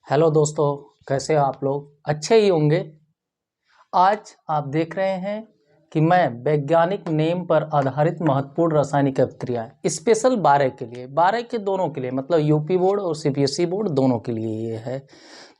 Hello दोस्तों, कैसे हो आप लोग? अच्छे ही होंगे। आज आप देख रहे हैं कि मैं वैज्ञानिक नेम पर आधारित महत्वपूर्ण रासायनिक अभिक्रियाएं स्पेशल 12 के लिए, 12 के दोनों के लिए, मतलब यूपी बोर्ड और सीबीएसई बोर्ड दोनों के लिए ये है।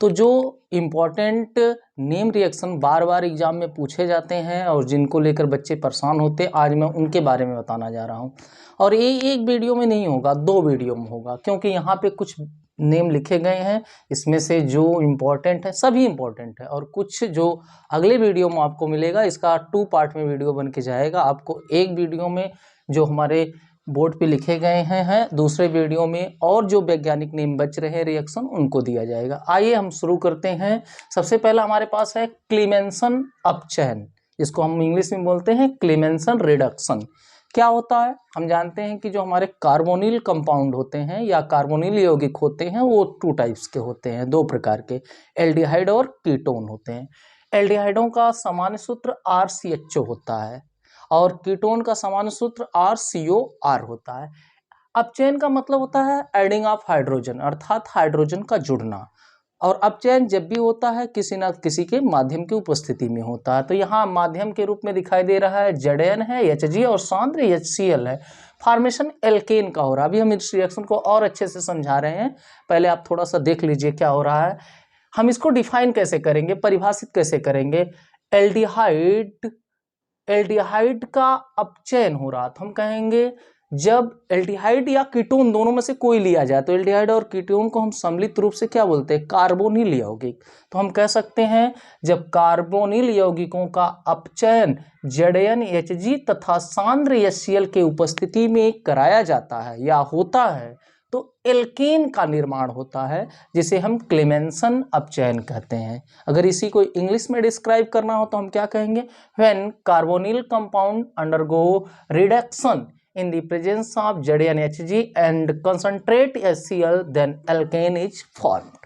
तो जो इम्पोर्टेंट नेम रिएक्शन बार बार एग्जाम में पूछे जाते हैं और जिनको लेकर बच्चे परेशान होते हैं, आज मैं उनके बारे में बताना जा रहा हूँ। और ये एक वीडियो में नहीं होगा, 2 वीडियो में होगा, क्योंकि यहाँ पे कुछ नेम लिखे गए हैं। इसमें से जो इम्पोर्टेंट है, सभी इम्पोर्टेंट है, और कुछ जो अगले वीडियो में आपको मिलेगा, इसका 2 पार्ट में वीडियो बन के जाएगा। आपको एक वीडियो में जो हमारे बोर्ड पे लिखे गए हैं दूसरे वीडियो में और जो वैज्ञानिक नेम बच रहे हैं रिएक्शन, उनको दिया जाएगा। आइए हम शुरू करते हैं। सबसे पहला हमारे पास है क्लीमेंसन अपचयन, जिसको हम इंग्लिश में बोलते हैं क्लीमेंसन रिडक्शन। क्या होता है? हम जानते हैं कि जो हमारे कार्बोनिल कंपाउंड होते हैं या कार्बोनिल यौगिक होते हैं, वो 2 टाइप्स के होते हैं, 2 प्रकार के, एल्डिहाइड और कीटोन होते हैं। एल्डिहाइडों का सामान्य सूत्र RCHO होता है और कीटोन का सामान्य सूत्र RCOR होता है। अपचयन का मतलब होता है एडिंग ऑफ हाइड्रोजन, अर्थात हाइड्रोजन का जुड़ना। और अपचयन जब भी होता है किसी न किसी के माध्यम की उपस्थिति में होता है। तो यहाँ माध्यम के रूप में दिखाई दे रहा है Zn है, Hg और सांद्र HCl है। फॉर्मेशन एल्केन का हो रहा है। अभी हम इस रिएक्शन को और अच्छे से समझा रहे हैं, पहले आप थोड़ा सा देख लीजिए क्या हो रहा है। हम इसको डिफाइन कैसे करेंगे, परिभाषित कैसे करेंगे? एल्डिहाइड एल्डिहाइड का अपचयन हो रहा, तो हम कहेंगे जब एल्डिहाइड या कीटोन दोनों में से कोई लिया जाए, तो एल्डिहाइड और कीटोन को हम सम्मिलित रूप से क्या बोलते हैं? कार्बोनिल यौगिक। तो हम कह सकते हैं जब कार्बोनिल यौगिकों का अपचयन Zn Hg तथा सांद्र HCl के उपस्थिति में कराया जाता है या होता है, तो एल्केन का निर्माण होता है, जिसे हम क्लेमेंसन अपचयन कहते हैं। अगर इसी को इंग्लिश में डिस्क्राइब करना हो तो हम क्या कहेंगे? When carbonyl compound undergo reduction in the presence of ZnHg and concentrate HCl, then alkane is formed।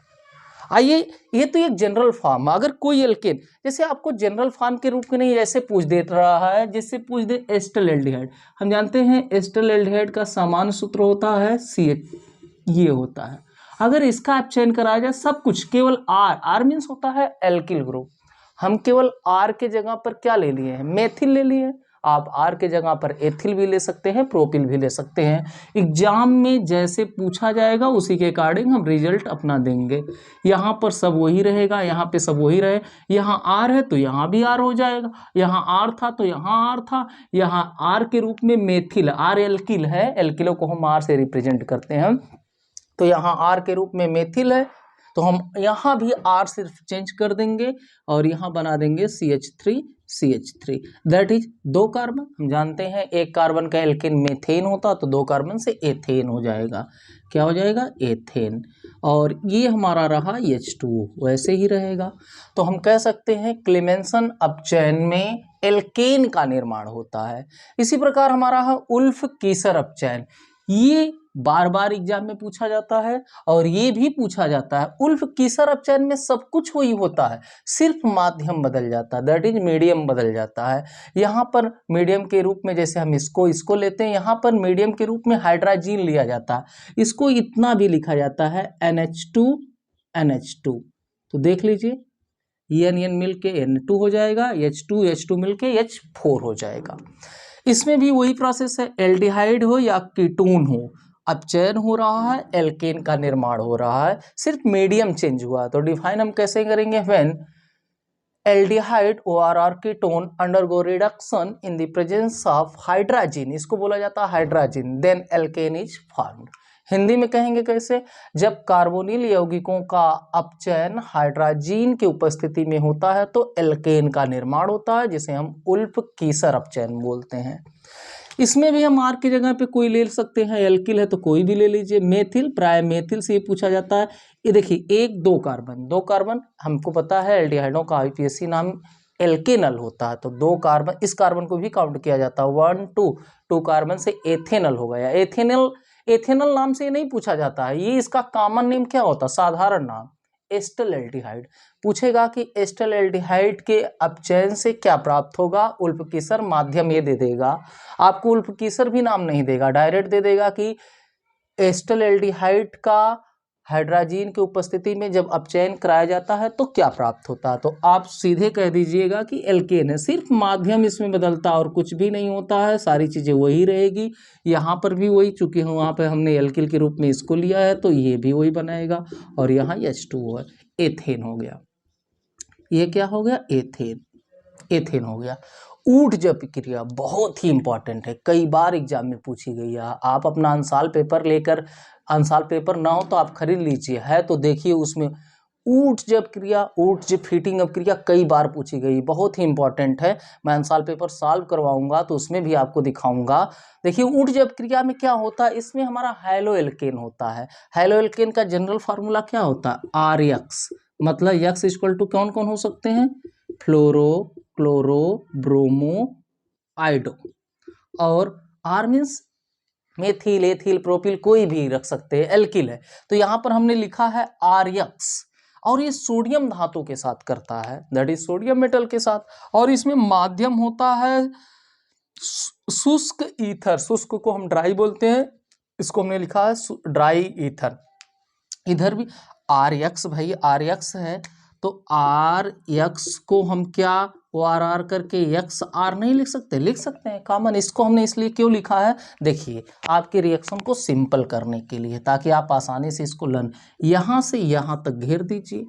आइए, ये तो एक जनरल फॉर्म। अगर कोई एल्केन, जैसे आपको जनरल फॉर्म के रूप में नहीं, ऐसे पूछ दे रहा है जैसे पूछ दे एस्टर एल्डिहाइड। हम जानते हैं एस्टर एल्डिहाइड का सामान्य सूत्र होता है CH, ये होता है। अगर इसका आप चयन कराया जाए, सब कुछ केवल R मीन्स होता है एल्किल ग्रुप। हम केवल R के जगह पर क्या ले लिए हैं? मेथिल ले लिए। आप R के जगह पर एथिल भी ले सकते हैं, प्रोपिल भी ले सकते हैं। एग्जाम में जैसे पूछा जाएगा उसी के अकॉर्डिंग हम रिजल्ट अपना देंगे। यहाँ पर सब वही रहेगा, यहाँ पे सब वही रहे। यहाँ R है तो यहाँ भी R हो जाएगा, यहाँ R था तो यहाँ R था। यहाँ R के रूप में मेथिल, R एल्किल है, एल्किलो को हम R से रिप्रेजेंट करते हैं, तो यहाँ R के रूप में मेथिल है, तो हम यहाँ भी R सिर्फ चेंज कर देंगे और यहाँ बना देंगे CH3 दैट इज 2 कार्बन। हम जानते हैं एक कार्बन का एल्केन मेथेन होता, तो 2 कार्बन से एथेन हो जाएगा। क्या हो जाएगा? एथेन। और ये हमारा रहा H2, वैसे ही रहेगा। तो हम कह सकते हैं क्लेमेंसन अपचयन में एल्केन का निर्माण होता है। इसी प्रकार हमारा है उल्फ कीसर अपचयन। ये बार बार एग्जाम में पूछा जाता है और ये भी पूछा जाता है। उल्फ कीसर अपचयन में सब कुछ वही होता है, सिर्फ माध्यम बदल जाता है, दैट इज मीडियम बदल जाता है। यहाँ पर मीडियम के रूप में जैसे हम इसको लेते हैं, यहाँ पर मीडियम के रूप में हाइड्रोजन लिया जाता है। इसको इतना भी लिखा जाता है NH2। तो देख लीजिए, N मिल के N2 हो जाएगा, H2 मिल के H4 हो जाएगा। इसमें भी वही प्रोसेस है, एल्डिहाइड हो या कीटोन हो, अपचयन हो रहा है, एल्केन का निर्माण हो रहा है, सिर्फ मीडियम चेंज हुआ। तो डिफाइन हम कैसे करेंगे? When aldehyde OR ketone undergo reduction in the presence of hydrogen, इसको बोला जाता है hydrogen, then alkane is formed. Hindi में कहेंगे कैसे? जब कार्बोनिल यौगिकों का अपचयन हाइड्रोजन की उपस्थिति में होता है तो एल्केन का निर्माण होता है, जिसे हम उल्फ कीसर अपचयन बोलते हैं। इसमें भी हम R की जगह पे कोई ले सकते हैं, एल्किल है तो कोई भी ले लीजिए। मेथिल, प्राय मेथिल से ये पूछा जाता है। ये देखिए 2 कार्बन, हमको पता है एल्डिहाइडों का IUPAC नाम एल्केनल होता है, तो 2 कार्बन, इस कार्बन को भी काउंट किया जाता है। 1 2 कार्बन से एथेनल हो गया। एथेनल नाम से ये नहीं पूछा जाता है, ये इसका कॉमन नेम क्या होता है? साधारण नाम एस्टर एल्डिहाइड। पूछेगा कि एस्टर एल्डिहाइड के अपचयन से क्या प्राप्त होगा? उल्फ कीसर, माध्यम ये दे देगा आपको। उल्फ कीसर भी नाम नहीं देगा, डायरेक्ट दे देगा कि एस्टर एल्डिहाइड का हाइड्रोजन की उपस्थिति में जब अपचयन कराया जाता है तो क्या प्राप्त होता है? तो आप सीधे कह दीजिएगा कि एल्केन है, सिर्फ माध्यम इसमें बदलता और कुछ भी नहीं होता है, सारी चीज़ें वही रहेगी। यहाँ पर भी वही, चूँकि वहाँ पे हमने एल्किल के रूप में इसको लिया है तो ये भी वही बनाएगा, और यहाँ H2O है, एथेन हो गया। ये क्या हो गया? एथेन, एथेन हो गया। ऊर्जप क्रिया बहुत ही इंपॉर्टेंट है, कई बार एग्जाम में पूछी गई है। आप अपना अंसाल पेपर लेकर, अंसाल पेपर ना हो तो आप खरीद लीजिए, है तो देखिए उसमें ऊर्जप क्रिया, ऊर्जप हीटिंग अप क्रिया कई बार पूछी गई, बहुत ही इंपॉर्टेंट है। मैं अंसाल पेपर सॉल्व करवाऊंगा तो उसमें भी आपको दिखाऊंगा। देखिए ऊर्जप क्रिया में क्या होता है, इसमें हमारा हैलो एल्केन होता है। हैलो एल्केन का जनरल फार्मूला क्या होता है? RX, मतलब X इक्वल टू कौन कौन हो सकते हैं? फ्लोरो, क्लोरो, ब्रोमो, आइडो, और R means methyl, ethyl, propyl, कोई भी रख सकते हैं, एल्किल है। तो यहाँ पर हमने लिखा है RX, और ये सोडियम धातु के साथ करता है, दैट इज सोडियम मेटल के साथ, और इसमें माध्यम होता है शुष्क ईथर। शुष्क को हम ड्राई बोलते हैं, इसको हमने लिखा है ड्राई ईथर। इधर भी RX, भाई RX है तो RX को हम क्या ORR करके XR नहीं लिख सकते? लिख सकते हैं, कॉमन। इसको हमने इसलिए क्यों लिखा है, देखिए आपके रिएक्शन को सिंपल करने के लिए, ताकि आप आसानी से इसको लर्न, यहाँ से यहाँ तक घेर दीजिए,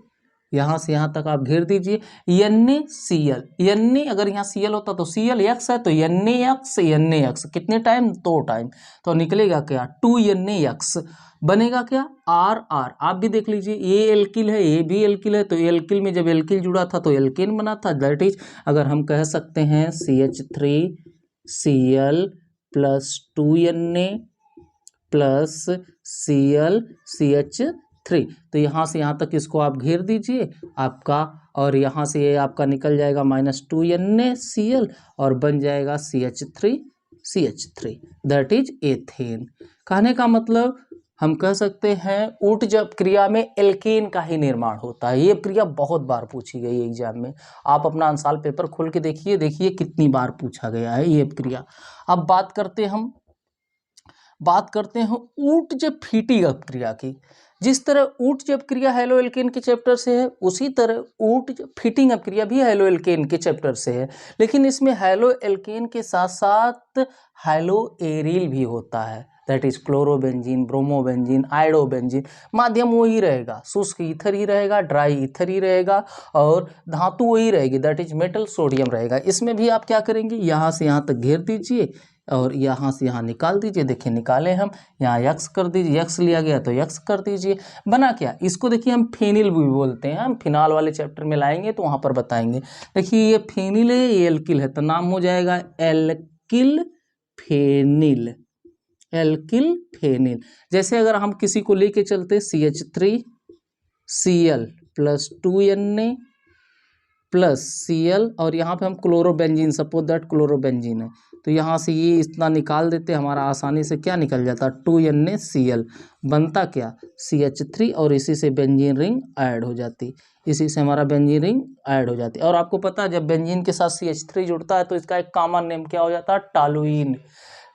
यहाँ से यहाँ तक आप घेर दीजिए। NaCl, Na अगर यहाँ Cl होता तो ClX है, तो NaX कितने टाइम? 2 टाइम, तो निकलेगा क्या? 2NaX, बनेगा क्या? RR। आप भी देख लीजिए, ये एल्किल है, ये भी एल्किल है, तो एल्किल में जब एल्किल जुड़ा था तो एल्केन बना था, दैट इज, अगर हम कह सकते हैं CH3Cl plus 2Na plus Cl CH3, तो यहाँ से यहाँ तक इसको आप घेर दीजिए आपका, और यहाँ से ये आपका निकल जाएगा -2NaCl, और बन जाएगा CH3, दैट इज एथेन। कहने का मतलब हम कह सकते हैं ऊर्जप क्रिया में एल्केन का ही निर्माण होता है। ये क्रिया बहुत बार पूछी गई है एग्जाम में, आप अपना अंसाल पेपर खोल के देखिए, देखिए कितनी बार पूछा गया है ये क्रिया। अब बात करते हैं ऊर्जप हीटिंग अप क्रिया की। जिस तरह ऊर्जप क्रिया हैलो एल्केन के चैप्टर से है, उसी तरह ऊर्जप हीटिंग अप क्रिया भी हैलो एल्केन के चैप्टर से है, लेकिन इसमें हैलो एल्केन के साथ साथ हैलो एरिल भी होता है, that is chlorobenzene, bromobenzene, iodobenzene. माध्यम वही रहेगा, शुष्क ईथर ही रहेगा, ड्राई ईथर ही रहेगा, और धातु वही रहेगी, दैट इज मेटल सोडियम रहेगा। इसमें भी आप क्या करेंगे, यहाँ से यहाँ तक घेर दीजिए और यहाँ से यहाँ निकाल दीजिए। देखिए निकाले हम, यहाँ X कर दीजिए, X लिया गया तो X कर दीजिए, बना क्या? इसको देखिए हम फेनिल भी बोलते हैं, हम फिनाल वाले चैप्टर में लाएंगे तो वहाँ पर बताएंगे। देखिए ये फेनिल है, ये एल्किल है, तो नाम हो जाएगा एल्किल फेनिल, एल्किल फेनिल। जैसे अगर हम किसी को लेके चलते CH3Cl plus 2Na plus Cl, और यहाँ पे हम क्लोरोबेंजीन, सपोज दैट क्लोरोबेंजीन है, तो यहाँ से ये इतना निकाल देते, हमारा आसानी से क्या निकल जाता? 2NaCl, बनता क्या? CH3, और इसी से बेंजीन रिंग ऐड हो जाती, इसी से हमारा बेंजीन रिंग ऐड हो जाती। और आपको पता है जब बेंजीन के साथ CH3 जुड़ता है तो इसका एक कॉमन नेम क्या हो जाता है? टालुइन,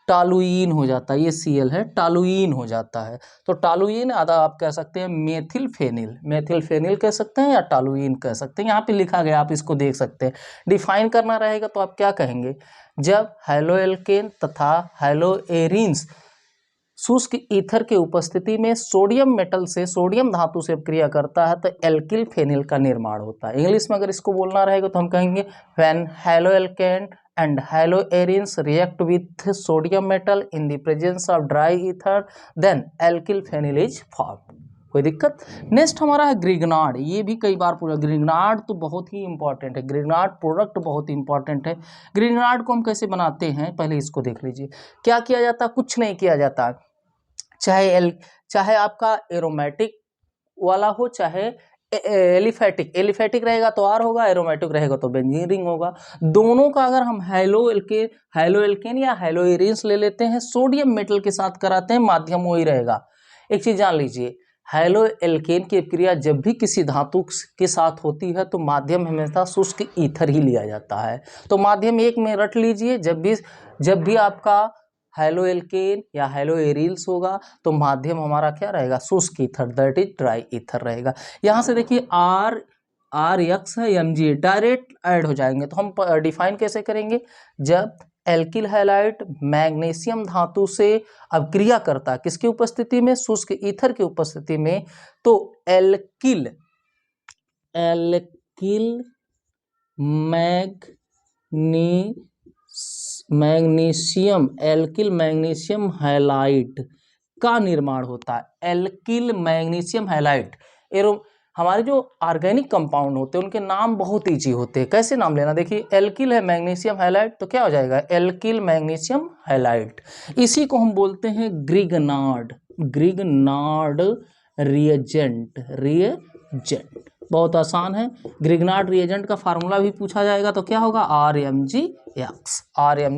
टालुइन हो जाता है। ये Cl है, टालुइन हो जाता है, तो टालुइन आधा आप कह सकते हैं मेथिल फेनिल, मेथिल फेनिल कह सकते हैं या टालुइन कह सकते हैं, यहाँ पे लिखा गया, आप इसको देख सकते हैं। डिफाइन करना रहेगा तो आप क्या कहेंगे, जब हैलो एल्केन तथा हैलो एरिन्स शुष्क ईथर की उपस्थिति में सोडियम मेटल से, सोडियम धातु से क्रिया करता है तो एल्किल फेनिल का निर्माण होता है। इंग्लिश में अगर इसको बोलना रहेगा तो हम कहेंगे when haloalkane and haloarenes react with sodium metal in the presence of dry ether then alkyl phenyl is formed। कोई दिक्कत? नेक्स्ट हमारा है ग्रिग्नार्ड, ये भी कई बार पूछा। ग्रिग्नार्ड तो बहुत ही इंपॉर्टेंट है, ग्रिग्नार्ड प्रोडक्ट बहुत ही इंपॉर्टेंट है। ग्रिग्नार्ड को हम कैसे बनाते हैं, पहले इसको देख लीजिए। क्या किया जाता है? कुछ नहीं किया जाता, चाहे आपका एरोमेटिक वाला हो, चाहे एलिफेटिक रहेगा तो R होगा, एरोमेटिक रहेगा तो बेंजीन रिंग होगा। दोनों का अगर हम हैलो एल्केन या हैलो एरिन्स ले लेते हैं, सोडियम मेटल के साथ कराते हैं, माध्यम वही रहेगा। एक चीज जान लीजिए, हैलो एल्केन की क्रिया जब भी किसी धातु के साथ होती है तो माध्यम हमेशा शुष्क ईथर ही लिया जाता है। तो माध्यम एक में रट लीजिए, जब भी आपका हैलो एल्केन या हैलो एरिल्स होगा तो माध्यम हमारा क्या रहेगा, शुष्क ether, that is dry ether रहेगा। यहाँ से देखिए आर एक्स है, एम जी डायरेक्ट ऐड हो जाएंगे, तो हम डिफाइन कैसे करेंगे, जब एल्किल हैलाइड मैग्नीशियम धातु से अभिक्रिया करता है किसकी उपस्थिति में, शुष्क ईथर की उपस्थिति में, तो एल्किल मैग्नीशियम हैलाइड का निर्माण होता है। एल्किल मैग्नीशियम हैलाइड, हमारे जो ऑर्गेनिक कंपाउंड होते हैं उनके नाम बहुत ईजी होते हैं, कैसे नाम लेना, देखिए एल्किल है मैग्नीशियम हैलाइड तो क्या हो जाएगा, एल्किल मैग्नीशियम हैलाइड। इसी को हम बोलते हैं ग्रिगनार्ड रिएजेंट, बहुत आसान है। ग्रिगनार्ड रिएजेंट का फार्मूला भी पूछा जाएगा तो क्या होगा, RMgX। आर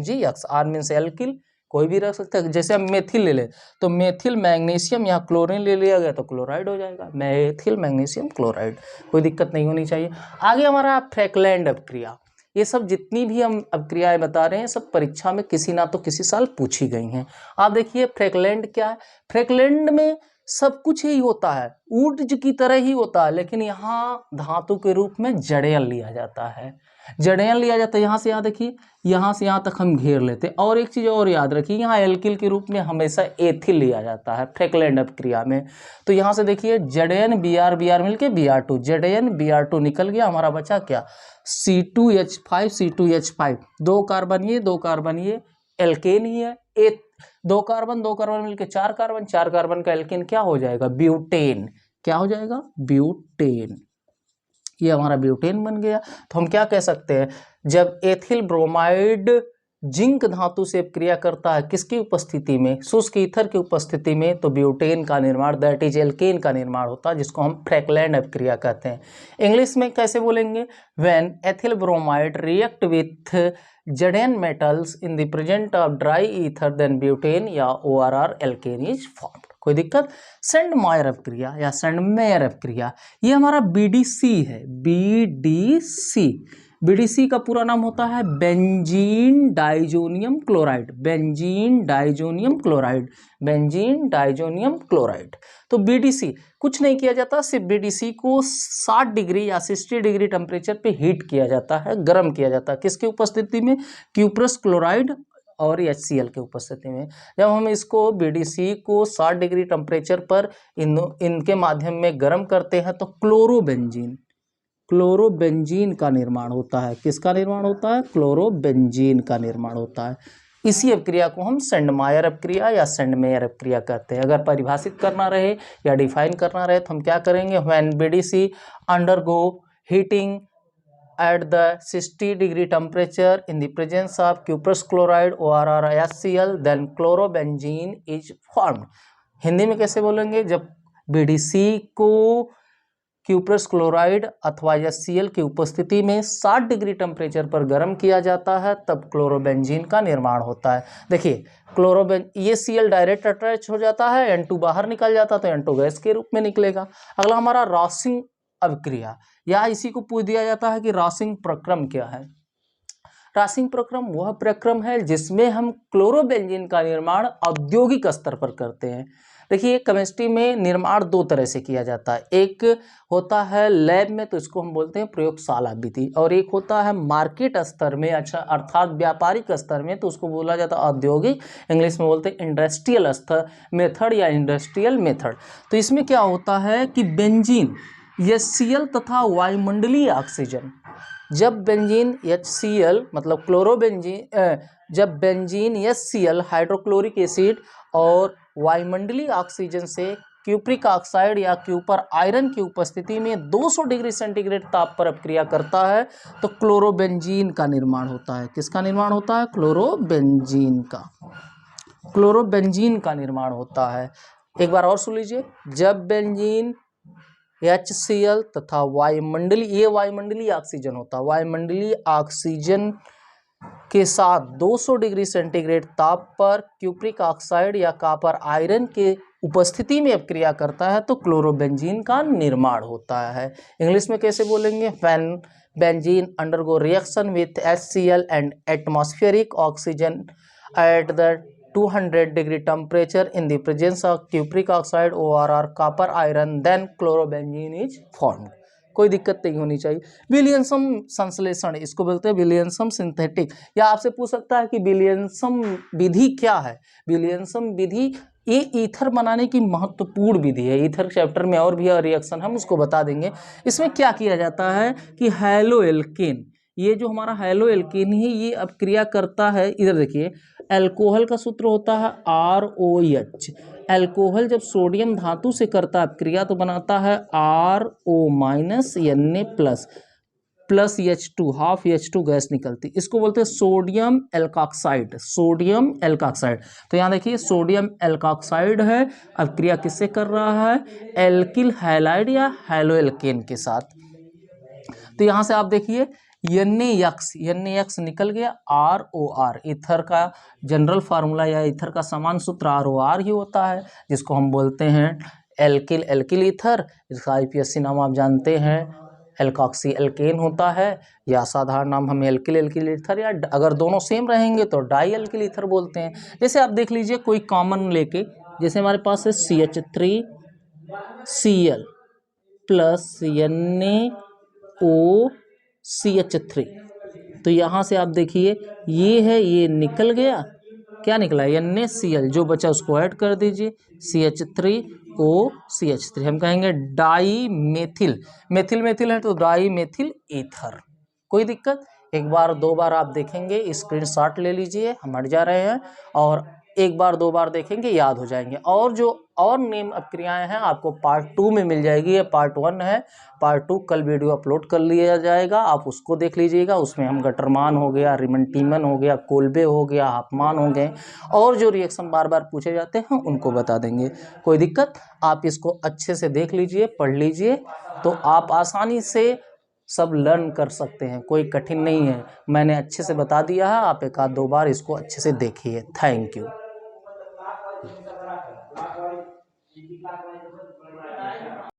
मीन्स एल्किल, कोई भी रख सकता है, जैसे हम मेथिल ले ले तो मेथिल मैग्नीशियम या क्लोरीन ले लिया गया तो क्लोराइड हो जाएगा, मेथिल मैग्नीशियम क्लोराइड, कोई दिक्कत नहीं होनी चाहिए। आगे हमारा फ्रैकलैंड अपक्रिया, ये सब जितनी भी हम अपक्रियाएं बता रहे हैं सब परीक्षा में किसी ना तो किसी साल पूछी गई हैं। आप देखिए फ्रैकलैंड क्या है, फ्रैकलैंड में सब कुछ ही होता है, ऊर्ज की तरह ही होता है, लेकिन यहाँ धातु के रूप में जड़ेन लिया जाता है, यहाँ से यहाँ देखिए, यहाँ से यहाँ तक हम घेर लेते हैं। और एक चीज़ और याद रखिए, यहाँ एल्किल के रूप में हमेशा एथिल लिया जाता है फ्रैकलैंड अपक्रिया में। तो यहाँ से देखिए जड़ेन Br मिलके Br2, जड़ेन Br2 निकल गया, हमारा बचा क्या, C2H5, दो कार्बन ये एल्केन ही है, दो कार्बन मिलके चार कार्बन का एल्केन क्या हो जाएगा, ब्यूटेन, क्या हो जाएगा, ब्यूटेन, ये हमारा ब्यूटेन बन गया। तो हम क्या कह सकते हैं, जब एथिल ब्रोमाइड जिंक धातु से क्रिया करता है किसकी उपस्थिति में, शुष्क ईथर की उपस्थिति में, तो ब्यूटेन का निर्माण, दैट इज एल्केन का निर्माण होता है, जिसको हम फ्रैकलैंड अपक्रिया कहते हैं। इंग्लिश में कैसे बोलेंगे, when ethyl bromide react with जडेन metals in the presence of dry ether then butane या ORR एल्केन इज फॉर्म्ड। कोई दिक्कत। सेंडमायर अपक्रिया या सेंडमेयर अपक्रिया, ये हमारा BDC है, BDC का पूरा नाम होता है बेंजीन डाइजोनियम क्लोराइड। तो BDC कुछ नहीं किया जाता, सिर्फ BDC को 60 डिग्री या 60 डिग्री टेम्परेचर पे हीट किया जाता है, गर्म किया जाता है, किसकी उपस्थिति में, क्यूप्रस क्लोराइड और HCl के उपस्थिति में। जब हम इसको BDC को 60 डिग्री टेम्परेचर पर इनके माध्यम में गर्म करते हैं तो क्लोरोबेंजीन का निर्माण होता है, किसका निर्माण होता है, क्लोरोबेंजीन का निर्माण होता है। इसी अपक्रिया को हम सेंडमायर अपक्रिया या सेंडमेयर अपक्रिया कहते हैं। अगर परिभाषित करना रहे या डिफाइन करना रहे तो हम क्या करेंगे, when BDC undergo heating at the 60 degree temperature in the presence of cuprous chloride ORR HCl then chlorobenzene is formed। Hindi में कैसे बोलेंगे, जब BDC को क्यूप्रस क्लोराइड अथवा HCl की उपस्थिति में 60 डिग्री टेम्परेचर पर गर्म किया जाता है तब क्लोरोबेंजीन का निर्माण होता है। देखिए ये Cl डायरेक्ट अटैच हो जाता है, N2 बाहर निकल जाता है तो N2 गैस के रूप में निकलेगा। अगला हमारा रॉसिंग अपक्रिया, या इसी को पूछ दिया जाता है कि रॉसिंग प्रक्रम क्या है। रॉसिंग प्रक्रम वह प्रक्रम है जिसमें हम क्लोरोबेंजीन का निर्माण औद्योगिक स्तर पर करते हैं। देखिए केमिस्ट्री में निर्माण दो तरह से किया जाता है, एक होता है लैब में तो इसको हम बोलते हैं प्रयोगशाला विधि, और एक होता है मार्केट स्तर में, अच्छा अर्थात व्यापारिक स्तर में, तो उसको बोला जाता है औद्योगिक, इंग्लिश में बोलते हैं इंडस्ट्रियल स्तर मेथड या इंडस्ट्रियल मेथड। तो इसमें क्या होता है कि बेंजीन HCl तथा वायुमंडलीय ऑक्सीजन, जब बेंजीन HCl मतलब क्लोरोबेंजीन, जब बेंजीन HCl हाइड्रोक्लोरिक एसिड और वायुमंडलीय ऑक्सीजन से क्यूप्रिक ऑक्साइड या क्यूपर आयरन की उपस्थिति में 200 डिग्री सेंटीग्रेड ताप पर अपक्रिया करता है तो क्लोरोबेंजीन का निर्माण होता है। किसका निर्माण होता है, क्लोरोबेंजीन का निर्माण होता है। एक बार और सुन लीजिए, जब बेंजीन HCl तथा वायुमंडलीय ऑक्सीजन होता है, वायुमंडलीय ऑक्सीजन के साथ 200 डिग्री सेंटीग्रेड ताप पर क्यूप्रिक ऑक्साइड या कॉपर आयरन के उपस्थिति में अपक्रिया करता है तो क्लोरोबेंजीन का निर्माण होता है। इंग्लिश में कैसे बोलेंगे, when benzene undergo reaction with HCl and atmospheric oxygen at the 200 degree temperature in the presence of cupric oxide ORR copper iron then chlorobenzene is formed. कोई दिक्कत नहीं होनी चाहिए। विलियमसन संश्लेषण, इसको बोलते हैं विलियमसन सिंथेटिक। या आपसे पूछ सकता है कि विलियमसन विधि क्या है। विलियमसन विधि ये ईथर बनाने की महत्वपूर्ण विधि है। ईथर चैप्टर में और भी रिएक्शन हम उसको बता देंगे। इसमें क्या किया जाता है कि हैलो एल्केन, ये जो हमारा हैलो एल्केन है ये अब क्रिया करता है। इधर देखिए, अल्कोहल का सूत्र होता है ROH। अल्कोहल जब सोडियम धातु से करता है क्रिया तो बनाता है RO- plus H2, half H2 gas निकलती, इसको बोलते हैं सोडियम एल्कॉक्साइड। सोडियम एल्कॉक्साइड, तो यहाँ देखिए सोडियम एल्कॉक्साइड है, अब क्रिया किससे कर रहा है, एल्किल हैलाइड या हैलोएल्केन के साथ। तो यहाँ से आप देखिए NaX निकल गया ROR। ईथर का जनरल फार्मूला या ईथर का समान सूत्र ROR ही होता है, जिसको हम बोलते हैं एल्किल ईथर। इसका IPSC नाम आप जानते हैं एल्कॉक्सी एल्केन होता है, या साधारण नाम हम एल्किल ईथर, या अगर दोनों सेम रहेंगे तो डाई एल्किल ईथर बोलते हैं। जैसे आप देख लीजिए कोई कॉमन लेके, जैसे हमारे पास है CH3Cl प्लस NaOCH3। तो यहाँ से आप देखिए ये है, ये निकल गया, क्या निकला NaCl, जो बचा उसको ऐड कर दीजिए CH3OCH3। हम कहेंगे डाई मेथिल, मेथिल है तो डाई मेथिल ईथर। कोई दिक्कत, एक बार दो बार आप देखेंगे, स्क्रीनशॉट ले लीजिए, हम हट जा रहे हैं, और एक बार दो बार देखेंगे याद हो जाएंगे। और जो और नेम अपक्रियाएं हैं आपको पार्ट 2 में मिल जाएगी, ये पार्ट 1 है, पार्ट 2 कल वीडियो अपलोड कर लिया जाएगा, आप उसको देख लीजिएगा। उसमें हम गटरमान हो गया, रिमंटीमन हो गया, कोल्बे हो गया, हाफमान हो गए, और जो रिएक्शन बार बार पूछे जाते हैं उनको बता देंगे। कोई दिक्कत, आप इसको अच्छे से देख लीजिए, पढ़ लीजिए, तो आप आसानी से सब लर्न कर सकते हैं, कोई कठिन नहीं है। मैंने अच्छे से बता दिया है, आप एक आध दो बार इसको अच्छे से देखिए। Thank you.